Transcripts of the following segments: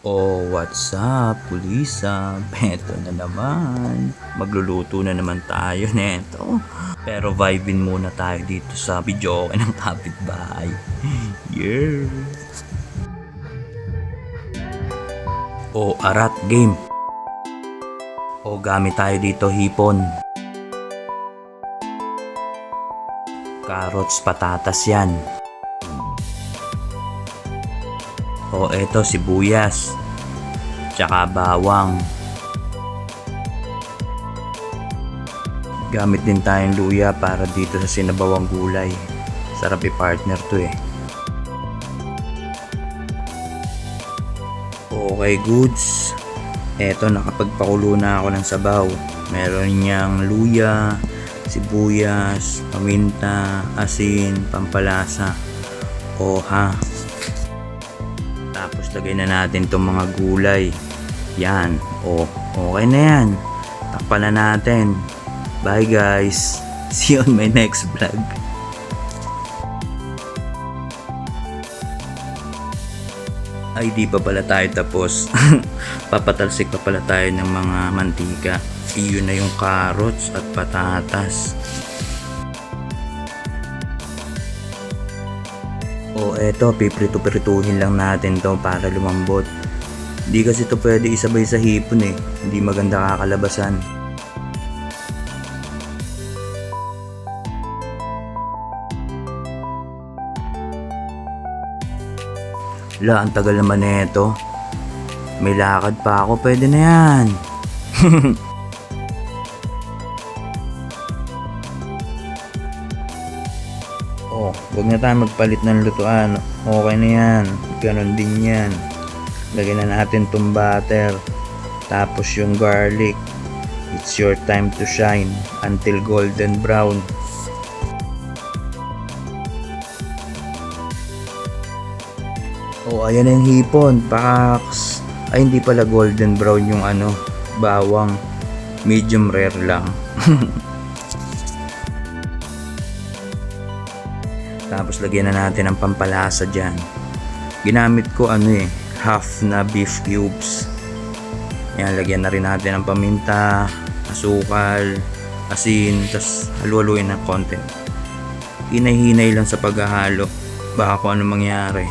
Oh, what's up, kulisa? Eto na naman. Magluluto na naman tayo neto. Pero vibin muna tayo dito sa video ng kapitbahay. Yeah. Oh, arat game. Oh, gamit tayo dito hipon. Carrots, patatas yan. O eto sibuyas, tsaka bawang. Gamit din tayong luya para dito sa sinabawang gulay. Sarap i-partner to eh. Okay goods. Eto nakapagpakulo na ako ng sabaw. Meron niyang luya, sibuyas, paminta, asin, pampalasa. Oha. Tapos lagay na natin itong mga gulay. Yan. O, okay na yan. Takpan na natin. Bye guys. See you on my next vlog. Ay, di pa pala tayo tapos. Papatalsik pa pala tayo ng mga mantika. Iyon na yung carrots at patatas. O eto, piprito-prituhin lang natin to para lumambot. Di kasi to pwede isabay sa hipon eh. Hindi maganda kakalabasan. La, ang tagal naman neto. May lakad pa ako, pwede na yan. Oh, huwag na tayo magpalit ng lutuan. Okay na yan. Ganon din yan. Lagyan na natin tong butter. Tapos yung garlic. It's your time to shine until golden brown. Oh, ayan na yung hipon. Paks. Ay, hindi pala golden brown yung bawang. Medium rare lang. Tapos lagyan na natin ang pampalasa dyan. Ginamit ko half na beef cubes. Yan, lagyan na rin natin ang paminta, asukal, asin, tas halu-haluin ng konti. Hinay-hinay lang sa paghahalo. Baka kung ano mangyari.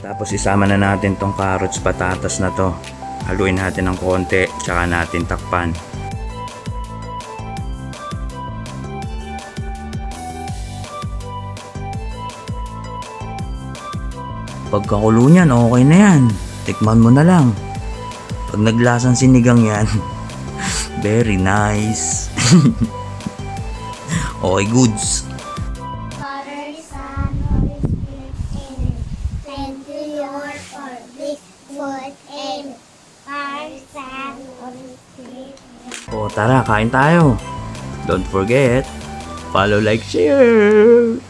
Tapos isama na natin tong carrots, patatas na to. Haluin natin ng konti, tsaka natin takpan. Pagkakulo niyan, okay na yan. Tikman mo na lang. Pag naglasang sinigang yan, very nice. Okay, goods. Father, Son, Holy Spirit, amen. Thank you, Lord, for this food, amen. Father, Son, Holy Spirit, amen. O tara, kain tayo. Don't forget, follow, like, share.